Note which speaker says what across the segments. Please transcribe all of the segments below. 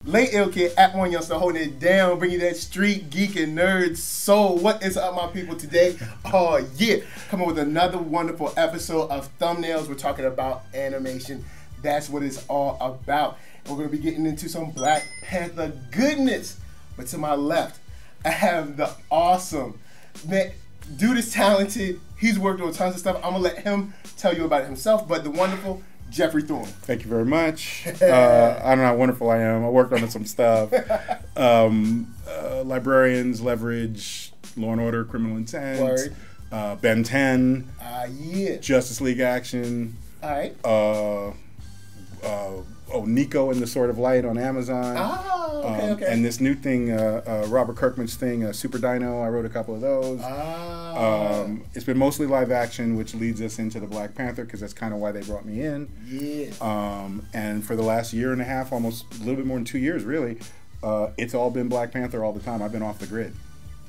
Speaker 1: Late Ill Kid at OneYoungsta holding it down, bringing that street geek and nerd soul. What is up, my people? Today, oh yeah, coming with another wonderful episode of Thumbnails. We're talking about animation. That's what it's all about. And we're going to be getting into some Black Panther goodness. But to my left, I have the awesome, man, dude is talented. He's worked on tons of stuff. I'm going to let him tell you about it himself, but the wonderful Geoffrey Thorne.
Speaker 2: Thank you very much. I don't know how wonderful I am. I worked on some stuff. Librarians, Leverage, Law and Order, Criminal Intent, Ben 10,
Speaker 1: yeah.
Speaker 2: Justice League Action.
Speaker 1: All right.
Speaker 2: Nico and the Sword of Light on Amazon.
Speaker 1: Okay.
Speaker 2: And this new thing, Robert Kirkman's thing, Super Dino, I wrote a couple of those. It's been mostly live action, which leads us into the Black Panther, because that's kind of why they brought me in.
Speaker 1: Yeah.
Speaker 2: And for the last year and a half, almost a little bit more than 2 years, really, it's all been Black Panther all the time. I've been off the grid.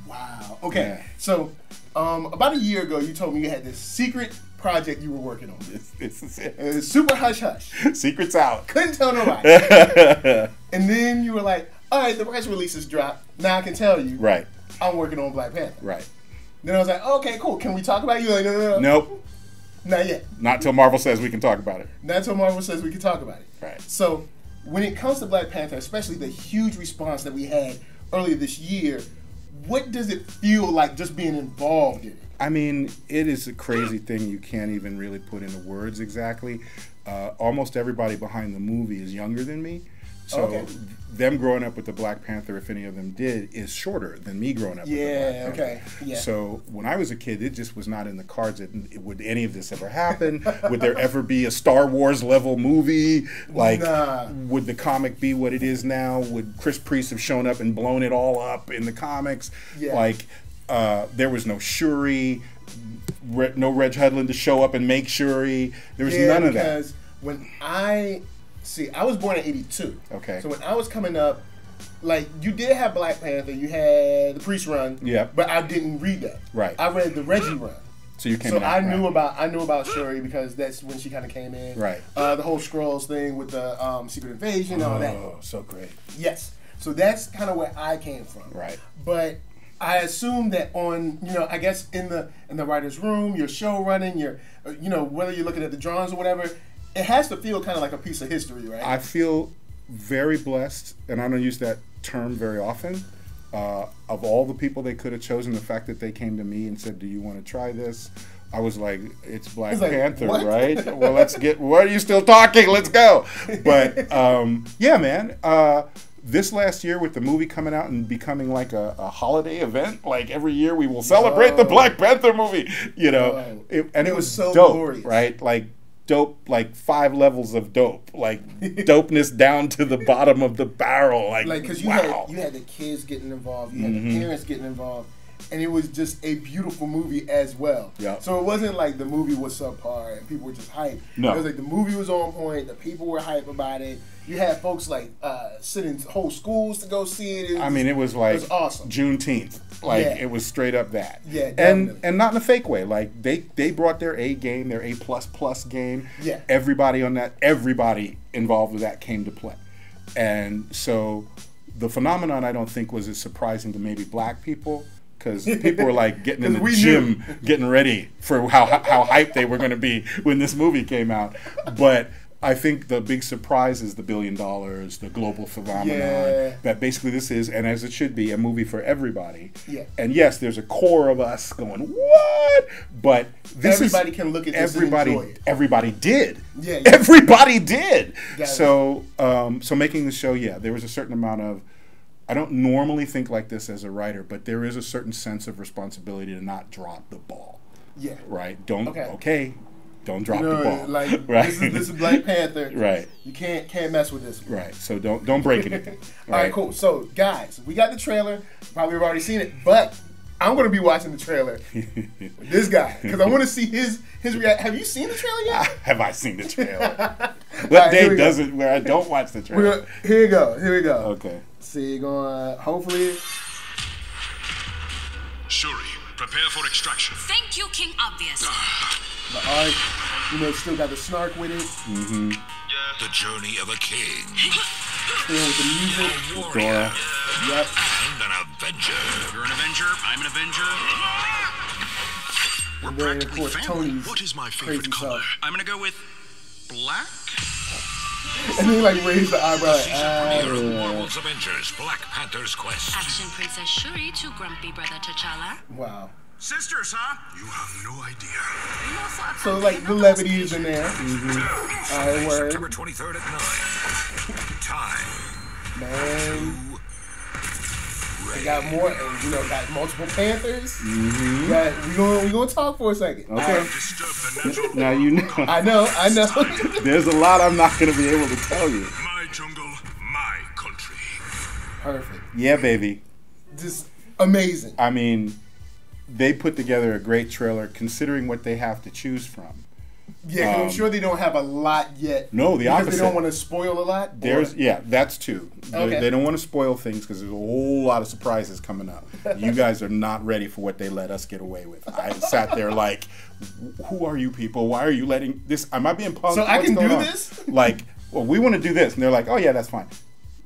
Speaker 1: Wow. Okay.
Speaker 2: Yeah.
Speaker 1: So, about a year ago, you told me you had this secret project you were working on.
Speaker 2: This is it.
Speaker 1: It was super hush hush.
Speaker 2: Secret's out.
Speaker 1: Couldn't tell nobody. And then you were like, all right, the press releases dropped. Now I can tell you.
Speaker 2: Right.
Speaker 1: I'm working on Black Panther.
Speaker 2: Right.
Speaker 1: Then I was like, okay, cool. Can we talk about it? You're like, no.
Speaker 2: Nope.
Speaker 1: Not yet.
Speaker 2: Not till Marvel says we can talk about it.
Speaker 1: Not until Marvel says we can talk about it.
Speaker 2: Right.
Speaker 1: So, when it comes to Black Panther, especially the huge response that we had earlier this year, what does it feel like just being involved in it?
Speaker 2: I mean, it is a crazy thing you can't even really put into words exactly. Almost everybody behind the movie is younger than me. So them growing up with the Black Panther, if any of them did, is shorter than me growing up with the Black Panther.
Speaker 1: Okay. Yeah.
Speaker 2: So when I was a kid, it just was not in the cards. Would any of this ever happen? Would there ever be a Star Wars level movie? Like, would the comic be what it is now? Would Chris Priest have shown up and blown it all up in the comics?
Speaker 1: Yeah.
Speaker 2: Like, there was no Shuri, no Reg Hudlin to show up and make Shuri. There was none of that.
Speaker 1: Because when I was born in '82.
Speaker 2: Okay.
Speaker 1: So when I was coming up, like, you did have Black Panther, you had the Priest run.
Speaker 2: Yeah.
Speaker 1: But I didn't read that.
Speaker 2: Right.
Speaker 1: I read the Reggie run.
Speaker 2: So you came.
Speaker 1: So I knew about Shuri because that's when she kind of came in.
Speaker 2: Right.
Speaker 1: The whole Skrulls thing with the Secret Invasion, all that.
Speaker 2: Oh, so great.
Speaker 1: Yes. So that's kind of where I came from.
Speaker 2: Right.
Speaker 1: But I assume that on, I guess in the writer's room, you're show running, you're, whether you're looking at the drawings or whatever, it has to feel kind of like a piece of history, right?
Speaker 2: I feel very blessed, and I don't use that term very often. Of all the people they could have chosen, the fact that they came to me and said, "Do you want to try this?" I was like, "It's Black Panther,
Speaker 1: what?
Speaker 2: right? Well, let's get. Why are you still talking? Let's go." But yeah, man. This last year with the movie coming out and becoming like a holiday event, like every year we will celebrate the Black Panther movie, and it was so dope, glorious. Right? Like dope, like 5 levels of dope, like dopeness down to the bottom of the barrel, like
Speaker 1: because you had the kids getting involved, you had the parents getting involved, and it was just a beautiful movie as well.
Speaker 2: Yeah.
Speaker 1: So it wasn't like the movie was subpar and people were just hyped.
Speaker 2: No.
Speaker 1: It was like the movie was on point, the people were hyped about it. You had folks like sending whole schools to go see it.
Speaker 2: It was like,
Speaker 1: it was awesome.
Speaker 2: Juneteenth. Like, it was straight up that.
Speaker 1: Yeah, definitely.
Speaker 2: And not in a fake way. Like, they brought their A game, their A++ game.
Speaker 1: Yeah.
Speaker 2: Everybody involved with that came to play. And so the phenomenon, I don't think, was as surprising to maybe black people, because people were like getting in the gym, getting ready for how hyped they were going to be when this movie came out. But I think the big surprise is the $1 billion, the global phenomenon, that basically this is, and as it should be, a movie for everybody.
Speaker 1: Yeah.
Speaker 2: And yes, there's a core of us going, what? But
Speaker 1: everybody can look at this and enjoy it.
Speaker 2: Everybody did.
Speaker 1: Yeah.
Speaker 2: Everybody did. So making the show, there was a certain amount of, I don't normally think like this as a writer, but there is a certain sense of responsibility to not drop the ball.
Speaker 1: Yeah.
Speaker 2: Right? Don't drop the ball.
Speaker 1: Like,
Speaker 2: right?
Speaker 1: This is Black Panther.
Speaker 2: Right.
Speaker 1: You can't mess with this one.
Speaker 2: Right. So don't break anything.
Speaker 1: All right, cool. So guys, we got the trailer. Probably have already seen it, but I'm gonna be watching the trailer with this guy because I want to see his reaction. Have you seen the trailer yet?
Speaker 2: Have I seen the trailer? What day does it where I don't watch the trailer?
Speaker 1: Here we go.
Speaker 2: Okay.
Speaker 1: See, going hopefully.
Speaker 3: Shuri, prepare for extraction.
Speaker 4: Thank you, King Obvious.
Speaker 1: The art, still got the snark with it.
Speaker 3: The journey of a king.
Speaker 1: with the music.
Speaker 3: A warrior.
Speaker 2: Dora.
Speaker 1: Yep.
Speaker 3: And an Avenger.
Speaker 4: You're an Avenger. I'm an Avenger.
Speaker 3: We're
Speaker 1: And then, of
Speaker 3: practically
Speaker 1: course,
Speaker 3: family.
Speaker 1: Tony's
Speaker 3: What is my
Speaker 1: crazy
Speaker 3: favorite color?
Speaker 1: self.
Speaker 4: I'm gonna go with black.
Speaker 1: And then like raise the eyebrow. Like,
Speaker 3: Season premiere of Marvel's Avengers: Black Panther's Quest.
Speaker 5: Action Princess Shuri to Grumpy Brother T'Challa.
Speaker 1: wow.
Speaker 4: Sisters, huh?
Speaker 3: You have no idea.
Speaker 1: So like the levity is in there.
Speaker 3: Mm-hmm.
Speaker 1: Alright, word.
Speaker 3: September 23rd at 9. Time.
Speaker 1: Man. We got more, and got multiple Panthers. We gonna talk for a second.
Speaker 2: Okay.
Speaker 3: Disturb the natural
Speaker 2: Now you know.
Speaker 1: I know.
Speaker 2: There's a lot I'm not going to be able to tell you.
Speaker 3: My jungle, my country.
Speaker 1: Perfect.
Speaker 2: Yeah, baby.
Speaker 1: Just amazing.
Speaker 2: I mean, they put together a great trailer considering what they have to choose from.
Speaker 1: Yeah, 'cause I'm sure they don't have a lot yet.
Speaker 2: No, the
Speaker 1: because
Speaker 2: opposite.
Speaker 1: they don't want to spoil a lot.
Speaker 2: That's two.
Speaker 1: Okay.
Speaker 2: They don't want to spoil things because there's a whole lot of surprises coming up. You guys are not ready for what they let us get away with. I sat there like, who are you people? Why are you letting this? Am I being punked?
Speaker 1: So I
Speaker 2: What's
Speaker 1: can
Speaker 2: going
Speaker 1: do
Speaker 2: on?
Speaker 1: this?
Speaker 2: Like, well, we want to do this, and they're like, oh yeah, that's fine.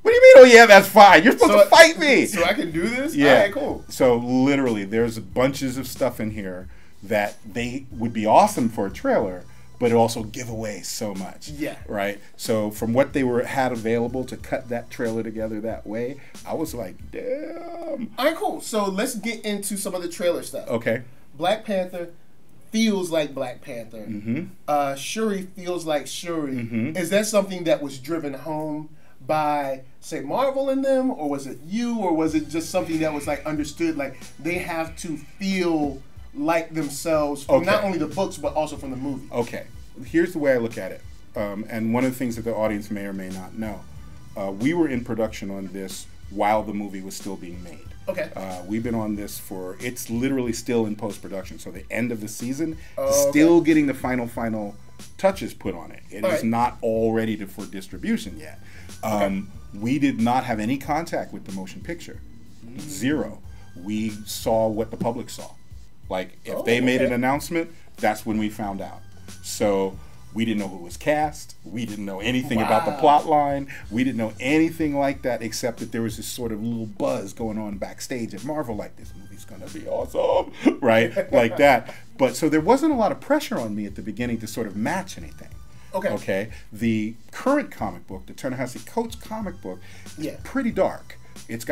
Speaker 2: What do you mean? Oh yeah, that's fine. You're supposed to fight me.
Speaker 1: So I can do this?
Speaker 2: Yeah.
Speaker 1: Alright, cool.
Speaker 2: So literally, there's bunches of stuff in here that they would be awesome for a trailer, but it also give away so much.
Speaker 1: Yeah.
Speaker 2: Right. So from what they had available to cut that trailer together that way, I was like, damn.
Speaker 1: Alright, cool. So let's get into some of the trailer stuff.
Speaker 2: Okay.
Speaker 1: Black Panther feels like Black Panther. Shuri feels like Shuri. Is that something that was driven home by, say, Marvel in them, or was it you, or was it just something that was like understood, like they have to feel like themselves from not only the books but also from the movie?
Speaker 2: Okay. Here's the way I look at it, and one of the things that the audience may or may not know. We were in production on this while the movie was still being made.
Speaker 1: Okay.
Speaker 2: We've been on this it's literally still in post-production. So the end of the season is still getting the final touches put on it. It is not all ready for distribution yet. We did not have any contact with the motion picture. Zero. We saw what the public saw. Like, if they made an announcement, that's when we found out. So we didn't know who was cast. We didn't know anything about the plot line. We didn't know anything like that, except that there was this sort of little buzz going on backstage at Marvel, like, this movie's going to be awesome, right? Like that. But so there wasn't a lot of pressure on me at the beginning to sort of match anything. Okay. The current comic book, the Ta-Nehisi Coates comic book, is pretty dark. It's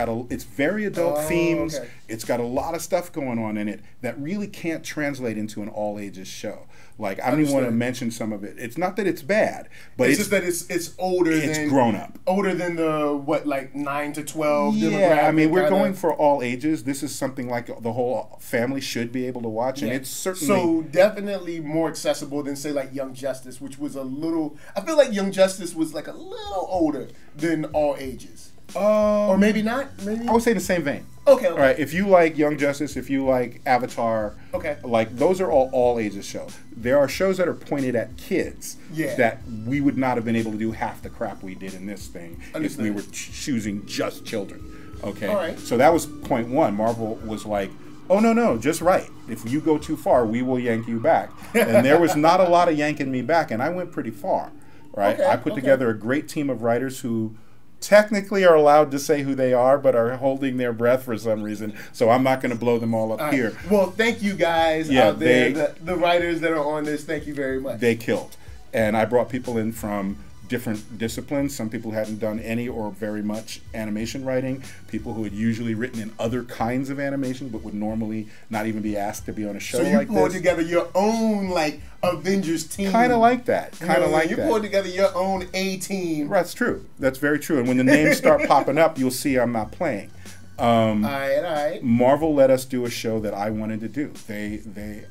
Speaker 2: very adult themes.
Speaker 1: Okay.
Speaker 2: It's got a lot of stuff going on in it that really can't translate into an all ages show. Like, I don't even want to mention some of it. It's not that it's bad, but
Speaker 1: it's just that it's older.
Speaker 2: It's grown up.
Speaker 1: Older than the 9 to 12 demographic.
Speaker 2: Yeah, I mean, we're going for all ages. This is something like the whole family should be able to watch, and it's certainly
Speaker 1: so definitely more accessible than, say, like Young Justice, which was a little. I feel like Young Justice was like a little older than all ages. Or maybe not. Maybe
Speaker 2: I would say the same vein.
Speaker 1: Okay.
Speaker 2: All right. If you like Young Justice, if you like Avatar, like those are all ages shows. There are shows that are pointed at kids that we would not have been able to do half the crap we did in this thing if we were choosing just children. Okay.
Speaker 1: All right.
Speaker 2: So that was point one. Marvel was like, oh no, just right. If you go too far, we will yank you back. And there was not a lot of yanking me back, and I went pretty far. Right. I put together a great team of writers who technically are allowed to say who they are, but are holding their breath for some reason. So I'm not going to blow them all up here.
Speaker 1: Well, thank you guys out there, the writers that are on this. Thank you very much.
Speaker 2: They killed. And I brought people in from different disciplines. Some people hadn't done any or very much animation writing. People who had usually written in other kinds of animation but would normally not even be asked to be on a show like this.
Speaker 1: So you pulled together your own Avengers team.
Speaker 2: Kind of like that.
Speaker 1: You pulled together your own A-team.
Speaker 2: That's true. That's very true. And when the names start popping up, you'll see I'm not playing.
Speaker 1: All right.
Speaker 2: Marvel let us do a show that I wanted to do.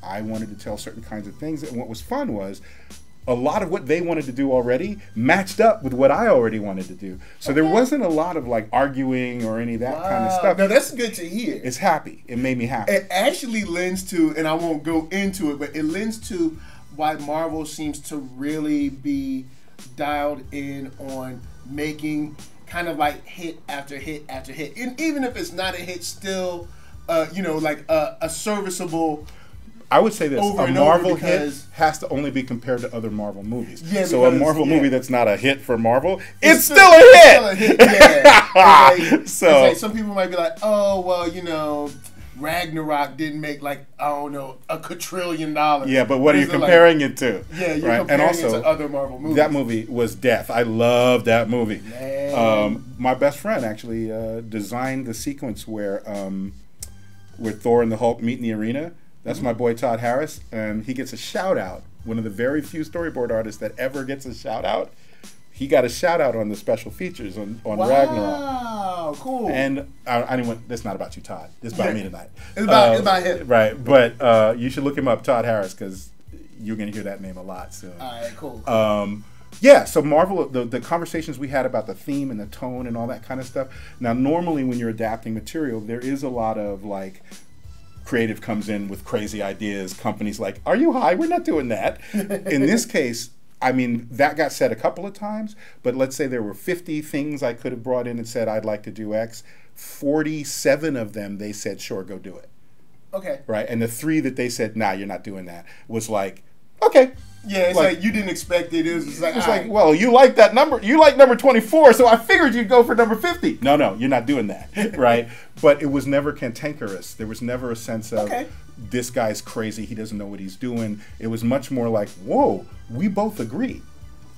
Speaker 2: I wanted to tell certain kinds of things. And what was fun was a lot of what they wanted to do already matched up with what I already wanted to do. So there wasn't a lot of arguing or any of that kind of stuff.
Speaker 1: No, that's good to hear.
Speaker 2: It's happy. It made me happy.
Speaker 1: It actually lends to, and I won't go into it, but it lends to why Marvel seems to really be dialed in on making kind of hit after hit after hit. And even if it's not a hit, still, a serviceable
Speaker 2: I would say this:
Speaker 1: over
Speaker 2: a
Speaker 1: and
Speaker 2: Marvel
Speaker 1: over
Speaker 2: hit
Speaker 1: because
Speaker 2: has to only be compared to other Marvel movies.
Speaker 1: Yeah,
Speaker 2: so a
Speaker 1: because-
Speaker 2: Marvel
Speaker 1: yeah.
Speaker 2: movie that's not a hit for Marvel, it's still
Speaker 1: Still
Speaker 2: a
Speaker 1: a
Speaker 2: hit.
Speaker 1: hit, yeah. It's
Speaker 2: So-
Speaker 1: like some people might be like, oh well, you know, Ragnarok didn't make like I don't know $1 quadrillion.
Speaker 2: Yeah, but what are you
Speaker 1: These like-
Speaker 2: comparing it to?
Speaker 1: Yeah, you're
Speaker 2: right?
Speaker 1: comparing
Speaker 2: And also,
Speaker 1: it to other Marvel movies.
Speaker 2: that movie was death. I loved that movie.
Speaker 1: Man.
Speaker 2: My best friend actually designed the sequence where Thor and the Hulk meet in the arena. That's my boy Todd Harris, and he gets a shout out. One of the very few storyboard artists that ever gets a shout out. He got a shout out on the special features on Ragnarok.
Speaker 1: Wow, cool.
Speaker 2: And I didn't want. This is not about you, Todd. This is about me tonight.
Speaker 1: It's about him.
Speaker 2: Right, but you should look him up, Todd Harris, because you're going to hear that name a lot soon.
Speaker 1: All right, cool.
Speaker 2: Yeah, so Marvel, the conversations we had about the theme and the tone and all that kind of stuff. Now, normally when you're adapting material, there is a lot of like creative comes in with crazy ideas. Companies like, are you high? We're not doing that. In this case, I mean, that got said a couple of times, but let's say there were 50 things I could have brought in and said, I'd like to do X. 47 of them, they said, sure, go do it.
Speaker 1: Okay.
Speaker 2: Right? And the 3 that they said, nah, you're not doing that, was like, okay.
Speaker 1: Yeah, it's like you didn't expect it. It was just like,
Speaker 2: It's
Speaker 1: all
Speaker 2: like,
Speaker 1: right.
Speaker 2: well, you like that number. You like number 24, so I figured you'd go for number 50. No, you're not doing that, right? But it was never cantankerous. There was never a sense of,
Speaker 1: Okay.
Speaker 2: this guy's crazy, he doesn't know what he's doing. It was much more like, whoa, we both agree.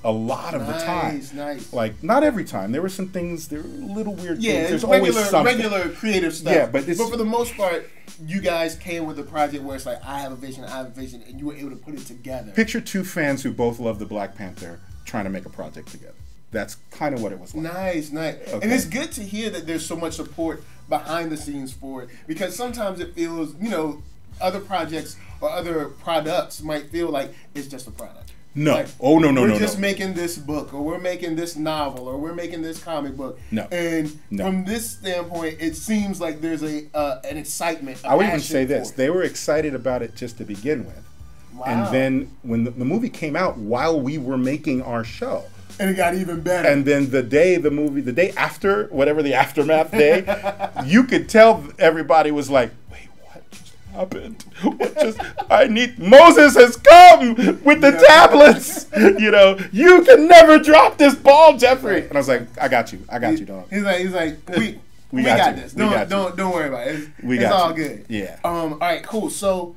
Speaker 2: A lot of the time.
Speaker 1: Nice.
Speaker 2: Like, not every time. There were some things, there were little weird
Speaker 1: Yeah,
Speaker 2: things.
Speaker 1: it's
Speaker 2: There's always something.
Speaker 1: regular creative stuff.
Speaker 2: Yeah, but it's-
Speaker 1: for the most part, you guys came with a project where it's like, I have a vision, and you were able to put it together.
Speaker 2: Picture 2 fans who both love the Black Panther trying to make a project together. That's kind of what it was like.
Speaker 1: Nice.
Speaker 2: Okay.
Speaker 1: And it's good to hear that there's so much support behind the scenes for it, because sometimes it feels, you know, other projects or other products might feel like it's just a product.
Speaker 2: No.
Speaker 1: Like,
Speaker 2: Oh, no.
Speaker 1: We're just making this book, or we're making this novel, or we're making this comic book.
Speaker 2: No.
Speaker 1: And
Speaker 2: No.
Speaker 1: from this standpoint, it seems like there's an excitement.
Speaker 2: I would even
Speaker 1: passion
Speaker 2: say
Speaker 1: for
Speaker 2: this.
Speaker 1: it.
Speaker 2: They were excited about it just to begin with.
Speaker 1: Wow.
Speaker 2: And then when the movie came out while we were making our show,
Speaker 1: And it got even better.
Speaker 2: and then the day after, whatever the aftermath day, you could tell everybody was like, wait, what just happened? Moses has come with the tablets. You know, you can never drop this ball, Jeffrey. And I was like, I got you, dog.
Speaker 1: He's like, we
Speaker 2: got
Speaker 1: got
Speaker 2: you.
Speaker 1: this.
Speaker 2: We got you.
Speaker 1: Don't worry about it.
Speaker 2: We
Speaker 1: It's
Speaker 2: got
Speaker 1: all
Speaker 2: you.
Speaker 1: good.
Speaker 2: Yeah.
Speaker 1: All right, cool. So,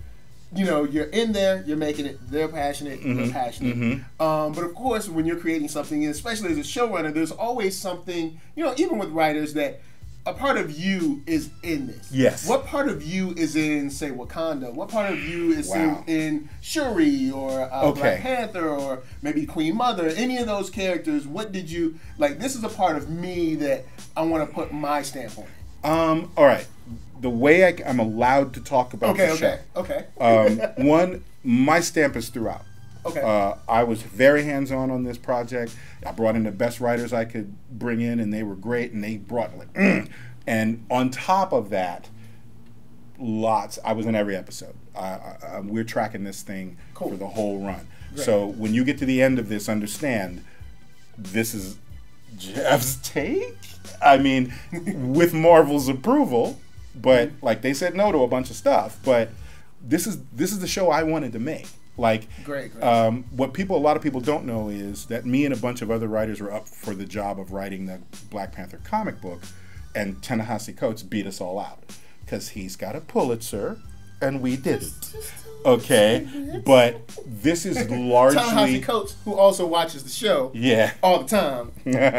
Speaker 1: you know, you're in there, you're making it. They're passionate.
Speaker 2: Mm-hmm.
Speaker 1: You're passionate. But of course, when you're creating something, especially as a showrunner, there's always something. You know, even with writers, that a part of you is in this.
Speaker 2: Yes.
Speaker 1: What part of you is in, say, Wakanda? What part of you is
Speaker 2: Wow.
Speaker 1: in Shuri or
Speaker 2: Okay.
Speaker 1: Black Panther or maybe Queen Mother? Any of those characters? What did you like? This is a part of me that I want to put my stamp on it.
Speaker 2: All right. The way I'm allowed to talk about the show.
Speaker 1: Okay.
Speaker 2: One, my stamp is throughout.
Speaker 1: Okay.
Speaker 2: I was very hands-on on this project. I brought in the best writers I could bring in, and they were great, and they brought like, and on top of that, I was in every episode. We're tracking this thing
Speaker 1: Cool.
Speaker 2: for the whole run.
Speaker 1: Great.
Speaker 2: So when you get to the end of this, understand, this is Jeff's take. I mean, with Marvel's approval, but like they said no to a bunch of stuff. But this is the show I wanted to make. Like,
Speaker 1: Great.
Speaker 2: what a lot of people don't know is that me and a bunch of other writers were up for the job of writing the Black Panther comic book, and Ta-Nehisi Coates beat us all out because he's got a Pulitzer and we didn't. Okay, but this is largely
Speaker 1: Ta-Nehisi Coates, who also watches the show,
Speaker 2: yeah.
Speaker 1: all the time.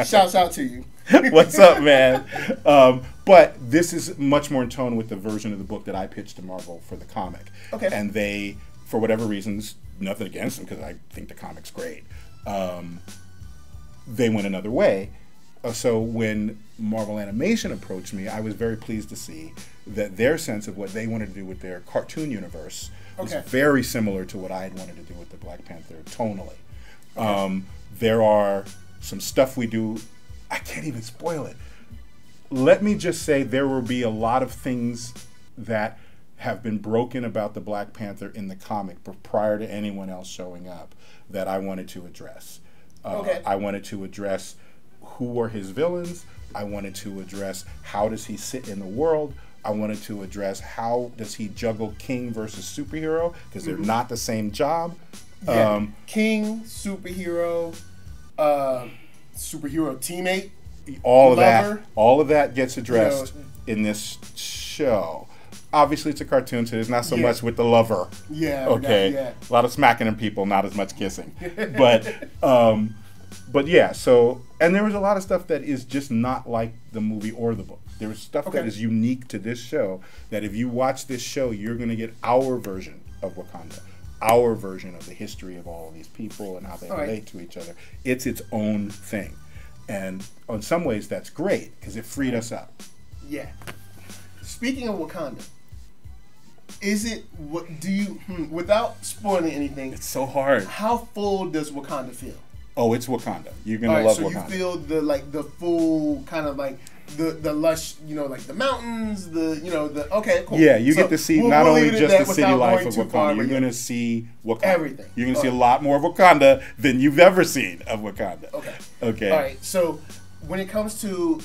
Speaker 1: Shouts out to you.
Speaker 2: What's up, man? But this is much more in tone with the version of the book that I pitched to Marvel for the comic.
Speaker 1: Okay.
Speaker 2: And they, for whatever reasons, nothing against them because I think the comic's great, they went another way. So when Marvel Animation approached me, I was very pleased to see that their sense of what they wanted to do with their cartoon universe was
Speaker 1: Okay.
Speaker 2: very similar to what I had wanted to do with the Black Panther tonally. There are some stuff we do, I can't even spoil it. Let me just say there will be a lot of things that have been broken about the Black Panther in the comic prior to anyone else showing up that I wanted to address.
Speaker 1: Okay.
Speaker 2: I wanted to address who are his villains. I wanted to address how does he sit in the world. I wanted to address how does he juggle king versus superhero, because they're not the same job.
Speaker 1: Yeah. King, superhero, superhero teammate,
Speaker 2: all of
Speaker 1: lover.
Speaker 2: that gets addressed in this show. Obviously, it's a cartoon, so there's not so much with the lover.
Speaker 1: Yeah.
Speaker 2: Okay. A lot of smacking in people, not as much kissing. But yeah. So, and there was a lot of stuff that is just not like the movie or the book. There was stuff that is unique to this show. That if you watch this show, you're going to get our version of Wakanda, our version of the history of all of these people and how they relate to each other. It's its own thing, and in some ways, that's great because it freed us up.
Speaker 1: Yeah. Speaking of Wakanda. Is it, what do you, without spoiling anything,
Speaker 2: It's so hard.
Speaker 1: how full does Wakanda feel?
Speaker 2: Oh, it's Wakanda. You're gonna love
Speaker 1: so
Speaker 2: Wakanda.
Speaker 1: you feel the full kind of like the lush, like the mountains, okay, cool.
Speaker 2: Yeah, you get to see not only just the city life of
Speaker 1: without going
Speaker 2: Wakanda, you're gonna see Wakanda.
Speaker 1: Everything.
Speaker 2: You're gonna see a lot more of Wakanda than you've ever seen of Wakanda. Okay.
Speaker 1: All right. So when it comes to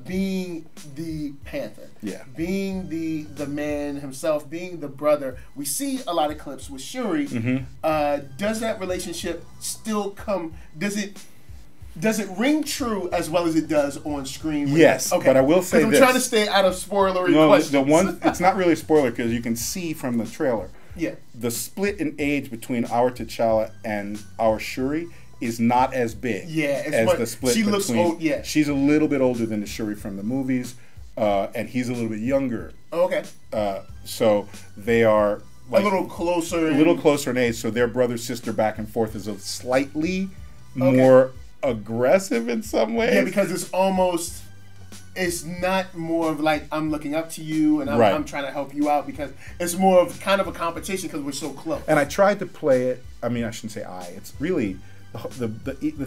Speaker 1: being the Panther, being the man himself, being the brother, we see a lot of clips with Shuri. Does that relationship still come? Does it ring true as well as it does on screen?
Speaker 2: Yes, but I will say this.
Speaker 1: I'm trying to stay out of spoilery questions.
Speaker 2: The one, it's not really a spoiler because you can see from the trailer.
Speaker 1: Yeah.
Speaker 2: The split in age between our T'Challa and our Shuri is not as big as the split
Speaker 1: she
Speaker 2: between.
Speaker 1: Looks old,
Speaker 2: She's a little bit older than the Shuri from the movies, and he's a little bit younger.
Speaker 1: Okay.
Speaker 2: So they are like
Speaker 1: a little closer.
Speaker 2: In age. So their brother sister back and forth is a slightly more aggressive in some ways.
Speaker 1: Yeah, because it's not more of like I'm looking up to you and I'm trying to help you out, because it's more of kind of a competition because we're so close.
Speaker 2: And I tried to play it. I mean, I shouldn't say it's really the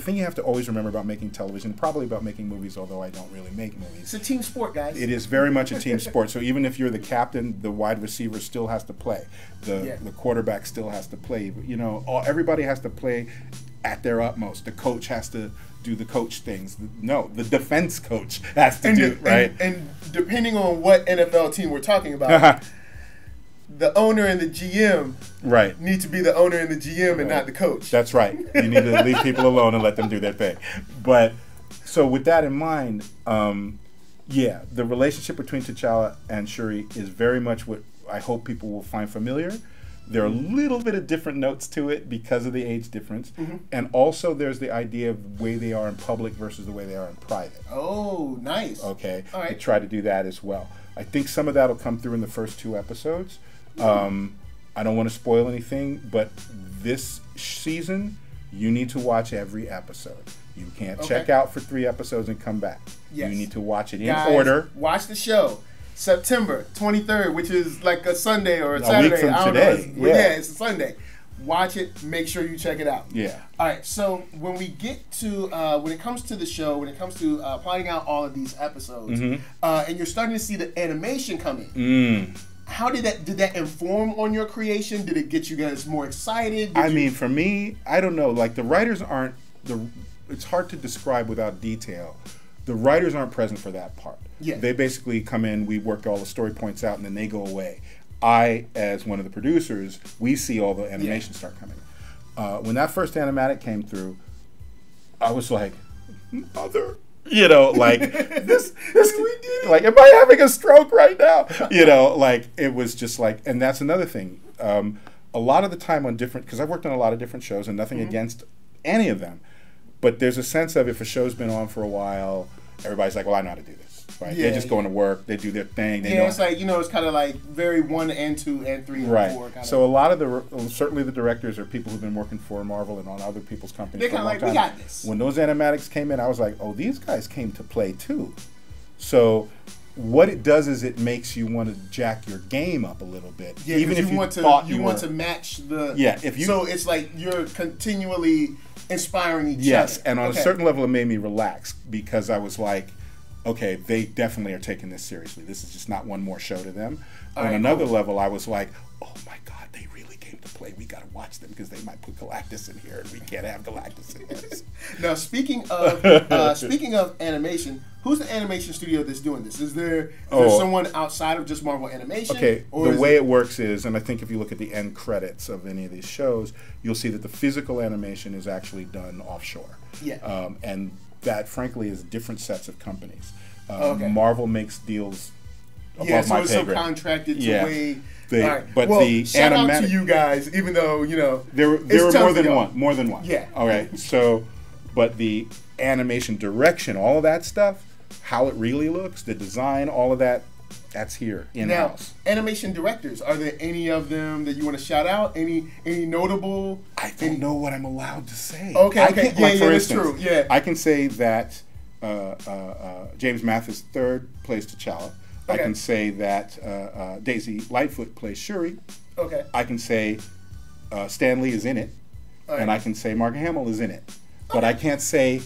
Speaker 2: thing you have to always remember about making television, probably about making movies, although I don't really make movies.
Speaker 1: It's a team sport, guys.
Speaker 2: It is very much a team sport. So even if you're the captain, the wide receiver still has to play. The quarterback still has to play. Everybody has to play at their utmost. The coach has to do the coach things. The defense coach has to do it, right?
Speaker 1: And depending on what NFL team we're talking about, the owner and the GM need to be the owner and the GM and not the coach.
Speaker 2: That's right. You need to leave people alone and let them do their thing. But so with that in mind, the relationship between T'Challa and Shuri is very much what I hope people will find familiar. There are a little bit of different notes to it because of the age difference. And also there's the idea of the way they are in public versus the way they are in private.
Speaker 1: Oh, nice.
Speaker 2: Okay.
Speaker 1: All right.
Speaker 2: They try to do that as well. I think some of that will come through in the first 2 episodes. I don't want to spoil anything, but this season, you need to watch every episode. You can't check out for 3 episodes and come back. Yes. You need to watch it in order.
Speaker 1: Watch the show. September 23rd, which is like a Sunday or a Saturday.
Speaker 2: Week from today.
Speaker 1: It's a Sunday. Watch it. Make sure you check it out.
Speaker 2: Yeah.
Speaker 1: All right. So when we get to when it comes to the show, when it comes to plotting out all of these episodes, and you're starting to see the animation come in. How did that inform on your creation? Did it get you guys more excited?
Speaker 2: I mean, for me, I don't know. Like the writers aren't it's hard to describe without detail. The writers aren't present for that part.
Speaker 1: Yeah.
Speaker 2: They basically come in, we work all the story points out, and then they go away. I, as one of the producers, we see all the animation start coming. When that first animatic came through, I was like, mother, like this like, am I having a stroke right now? Like it was just like, and that's another thing. A lot of the time on different, because I've worked on a lot of different shows, and nothing against any of them, but there's a sense of if a show's been on for a while, everybody's like, well, I know how to do this. Right? They're just going to work. They do their thing. They know.
Speaker 1: It's like, it's kind of like very 1 and 2 and 3 and 4.
Speaker 2: Right. So a lot of certainly the directors are people who've been working for Marvel and on other people's companies.
Speaker 1: They're kind of like, we got this.
Speaker 2: When those animatics came in, I was like, oh, these guys came to play too. So what it does is it makes you want to jack your game up a little bit.
Speaker 1: Yeah, even if you want to match the.
Speaker 2: Yeah.
Speaker 1: So it's like you're continually inspiring each other.
Speaker 2: Yes, and on a certain level, it made me relax because I was like, okay, they definitely are taking this seriously. This is just not one more show to them. On another level, I was like, oh my God, they really came to play. We got to watch them because they might put Galactus in here, and we can't have Galactus in this.
Speaker 1: Now, speaking of animation, who's the animation studio that's doing this? Is there someone outside of just Marvel Animation?
Speaker 2: Okay, the way it works is, and I think if you look at the end credits of any of these shows, you'll see that the physical animation is actually done offshore.
Speaker 1: Yeah.
Speaker 2: And that, frankly, is different sets of companies.
Speaker 1: Okay.
Speaker 2: Marvel makes deals above
Speaker 1: Yeah, so
Speaker 2: my
Speaker 1: it's
Speaker 2: pay grade.
Speaker 1: subcontracted to way. All right.
Speaker 2: But
Speaker 1: well,
Speaker 2: the
Speaker 1: shout out
Speaker 2: animatic,
Speaker 1: to you guys, even though
Speaker 2: there were more than one.
Speaker 1: Yeah.
Speaker 2: All right. So, but the animation direction, all of that stuff, how it really looks, the design, all of that, that's here in house.
Speaker 1: Now, animation directors, are there any of them that you want to shout out? Any notable?
Speaker 2: I don't know what I'm allowed to say.
Speaker 1: Okay.
Speaker 2: I can't, like, for
Speaker 1: that's
Speaker 2: instance,
Speaker 1: true. Yeah.
Speaker 2: I can say that James Mathis III plays T'Challa.
Speaker 1: Okay.
Speaker 2: I can say that Daisy Lightfoot plays Shuri.
Speaker 1: Okay.
Speaker 2: I can say Stan Lee is in it, and I can say Mark Hamill is in it. But I can't say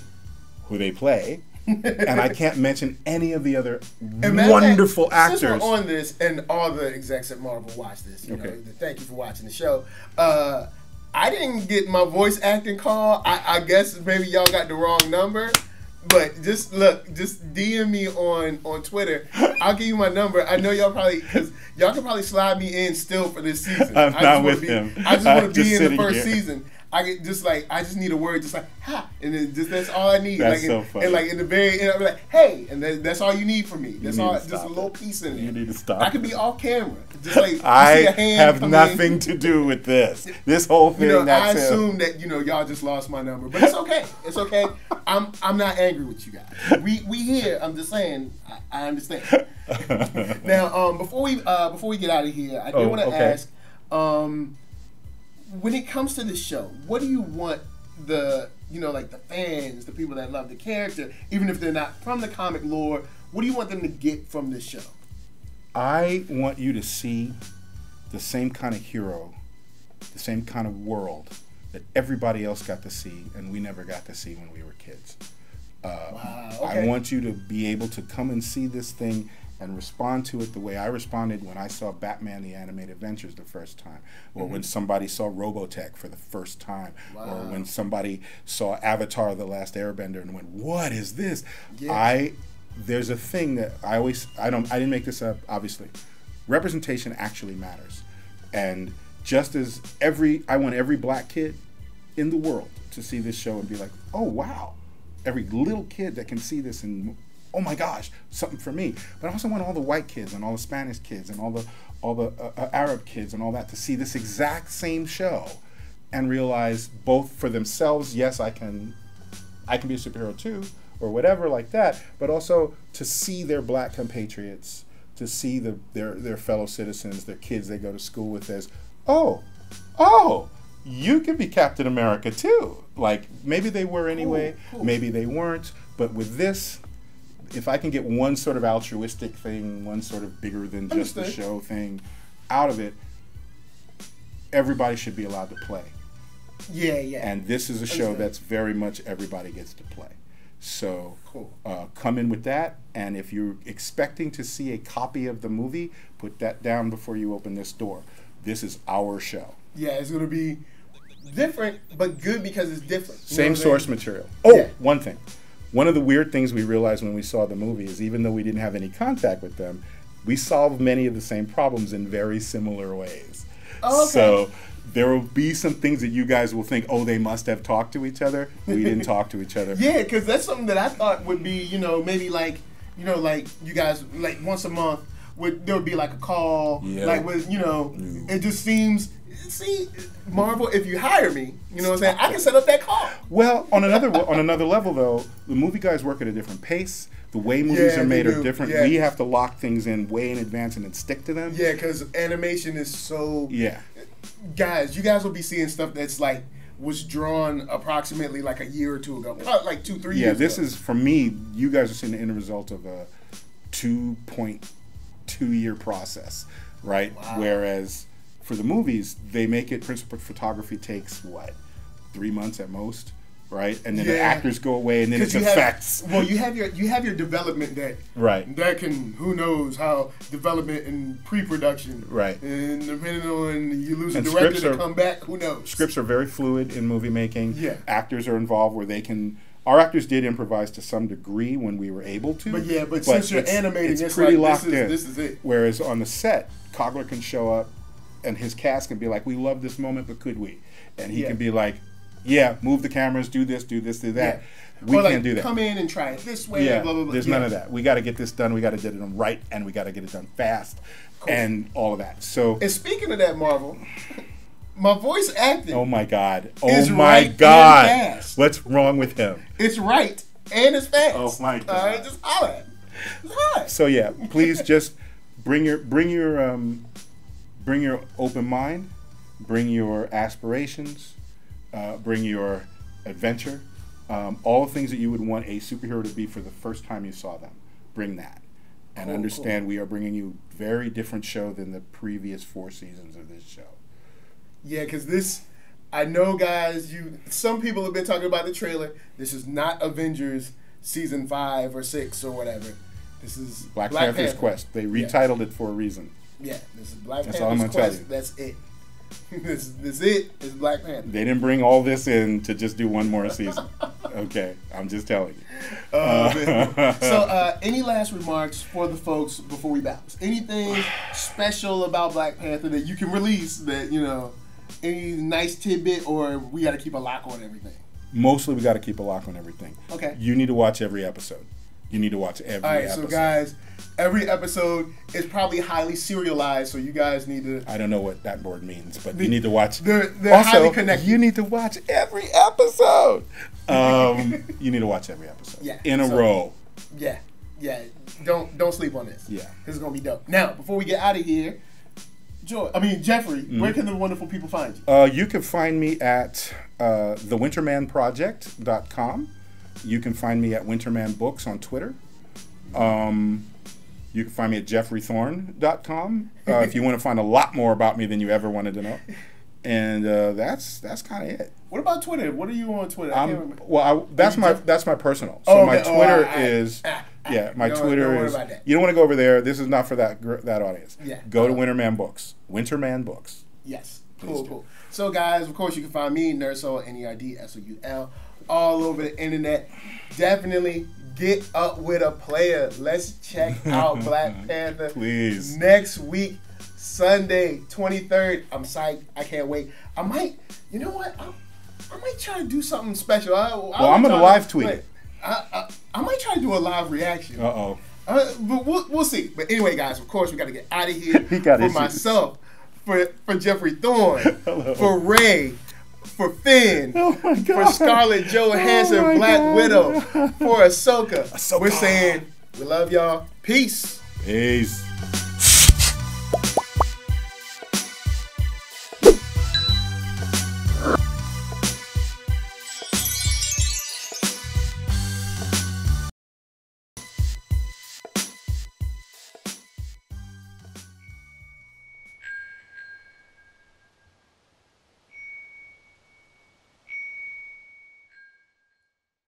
Speaker 2: who they play, and I can't mention any of the other wonderful actors.
Speaker 1: Since we're on this, and all the execs at Marvel watch this, you know, thank you for watching the show. I didn't get my voice acting call. I guess maybe y'all got the wrong number. But just DM me on Twitter. I'll give you my number. I know y'all probably, because y'all can probably slide me in still for this season.
Speaker 2: I'm not with him.
Speaker 1: I just want to be in the first
Speaker 2: here.
Speaker 1: season. I just need a word, just like ha, and then that's all I need.
Speaker 2: That's
Speaker 1: like,
Speaker 2: so funny.
Speaker 1: And like in the very end, I'll be like, hey, and that's all you need from me. That's all, just a little
Speaker 2: it.
Speaker 1: piece in it.
Speaker 2: You need to stop.
Speaker 1: I could be off camera, just like you see
Speaker 2: I
Speaker 1: a hand
Speaker 2: have
Speaker 1: come
Speaker 2: nothing
Speaker 1: in.
Speaker 2: to do with this. This whole thing.
Speaker 1: I assume that y'all just lost my number, but it's okay. It's okay. I'm not angry with you guys. We here. I'm just saying. I understand. Now, before we get out of here, I do want to ask. When it comes to the show, what do you want the fans, the people that love the character, even if they're not from the comic lore, what do you want them to get from this show?
Speaker 2: I want you to see the same kind of hero, the same kind of world that everybody else got to see and we never got to see when we were kids.
Speaker 1: Wow, okay.
Speaker 2: I want you to be able to come and see this thing and respond to it the way I responded when I saw Batman the Animated Adventures the first time, or when somebody saw Robotech for the first time, or when somebody saw Avatar the Last Airbender and went, what is this? Yeah. There's a thing that I didn't make this up, obviously. Representation actually matters. And just as I want every black kid in the world to see this show and be like, oh wow, every little kid that can see this and oh my gosh, something for me. But I also want all the white kids and all the Spanish kids and all the Arab kids and all that to see this exact same show and realize both for themselves, yes, I can be a superhero too, or whatever like that, but also to see their black compatriots, to see their fellow citizens, their kids they go to school with as, oh, you can be Captain America too. Like maybe they were anyway, maybe they weren't, but with this, if I can get one sort of altruistic thing, one sort of bigger than just the show thing out of it, everybody should be allowed to play.
Speaker 1: Yeah.
Speaker 2: And this is a show that's very much everybody gets to play. So come in with that, and if you're expecting to see a copy of the movie, put that down before you open this door. This is our show.
Speaker 1: Yeah, it's going to be different, but good because it's different.
Speaker 2: Same source material. One thing. One of the weird things we realized when we saw the movie is even though we didn't have any contact with them, we solved many of the same problems in very similar ways. Oh, okay. So there will be some things that you guys will think, oh, they must have talked to each other. We didn't talk to each other.
Speaker 1: Yeah, because that's something that I thought would be, maybe like you guys, like once a month, there would be like a call, like with, it just seems. See, Marvel, if you hire me, you know what I'm saying, I can set up that call.
Speaker 2: Well, on another level, though, the movie guys work at a different pace. The way movies are made are different. Yeah. We have to lock things in way in advance and then stick to them. Yeah,
Speaker 1: because animation is so... Yeah. Guys, you guys will be seeing stuff that's like, was drawn approximately like a year or two ago. Probably like 2-3 years ago.
Speaker 2: Yeah, this is, for me, you guys are seeing the end result of a 2.2-year process, right? Wow. Whereas... for the movies, they make it, principal photography takes, 3 months at most? right? And then the actors go away, and then it's effects.
Speaker 1: You have your development day,
Speaker 2: right?
Speaker 1: That can, who knows how development and pre-production,
Speaker 2: right?
Speaker 1: And depending on you lose a director to come back, who knows?
Speaker 2: Scripts are very fluid in movie making.
Speaker 1: Yeah,
Speaker 2: actors are involved where they can. Our actors did improvise to some degree when we were able to.
Speaker 1: But since you're animating,
Speaker 2: it's pretty
Speaker 1: like,
Speaker 2: locked in.
Speaker 1: This is it.
Speaker 2: Whereas on the set, Cogler can show up, and his cast can be like, "We love this moment, but could we?" And he can be like, "Yeah, move the cameras, do this, do that." Yeah. We can't do that.
Speaker 1: Come in and try it this way.
Speaker 2: Yeah,
Speaker 1: blah blah blah.
Speaker 2: There's none of that. We got to get this done. We got to get it done right, and we got to get it done fast, and all of that. So,
Speaker 1: and speaking of that, Marvel. My voice acting.
Speaker 2: Oh my God! Oh my God! What's wrong with him?
Speaker 1: It's right and it's fast.
Speaker 2: Oh my God!
Speaker 1: All right, just holler.
Speaker 2: So yeah, please just bring your open mind, bring your aspirations, bring your adventure, all the things that you would want a superhero to be for the first time you saw them. Bring that, and understand we are bringing you a very different show than the previous 4 seasons of this show.
Speaker 1: Yeah, because this, I know, guys, some people have been talking about the trailer. This is not Avengers season 5 or 6 or whatever. This is
Speaker 2: Black Panther's Quest. They retitled it for a reason.
Speaker 1: Yeah, this is Black
Speaker 2: That's all I'm
Speaker 1: Panther's
Speaker 2: gonna
Speaker 1: Quest.
Speaker 2: tell you.
Speaker 1: That's it. This it is Black Panther.
Speaker 2: They didn't bring all this in to just do one more season. Okay, I'm just telling you.
Speaker 1: Any last remarks for the folks before we bounce? Anything special about Black Panther that you can release that, any nice tidbit, or we got to keep a lock on everything?
Speaker 2: Mostly we got to keep a lock on everything.
Speaker 1: Okay.
Speaker 2: You need to watch every episode. You need to watch every episode. All right,
Speaker 1: so guys, every episode is probably highly serialized, so you guys need to...
Speaker 2: I don't know what that word means, but you need to watch...
Speaker 1: They're
Speaker 2: also,
Speaker 1: highly connected.
Speaker 2: You need to watch every episode. You need to watch every episode.
Speaker 1: Yeah.
Speaker 2: In a row.
Speaker 1: Yeah. Yeah. Don't sleep on this.
Speaker 2: Yeah.
Speaker 1: This is going to be dope. Now, before we get out of here, Geoffrey, where can the wonderful people find you?
Speaker 2: You can find me at thewintermanproject.com. You can find me at Winterman Books on Twitter. You can find me at geoffreythorne.com if you want to find a lot more about me than you ever wanted to know. And that's kind of it.
Speaker 1: What about Twitter? What are you on Twitter? I can't remember.
Speaker 2: That's my personal. So my Twitter is... my Twitter is... You don't want to go over there. This is not for that audience.
Speaker 1: Yeah.
Speaker 2: Go to Winterman Books. Winterman Books.
Speaker 1: Yes. Cool. So, guys, of course, you can find me, NERDSoul, NERDSoul, all over the internet. Definitely get up with a player. Let's check out Black Panther.
Speaker 2: Please.
Speaker 1: Next week, Sunday, 23rd. I'm psyched. I can't wait. I might, you know what? I might try to do something special.
Speaker 2: I'm going to live tweet it.
Speaker 1: I might try to do a live reaction.
Speaker 2: Uh-oh.
Speaker 1: But we'll see. But anyway, guys, of course, we got to get out of here. For myself, for Geoffrey Thorne, for Ray, for Finn, for Scarlett Johansson, Black Widow, for Ahsoka. We're saying we love y'all. Peace.
Speaker 2: Peace.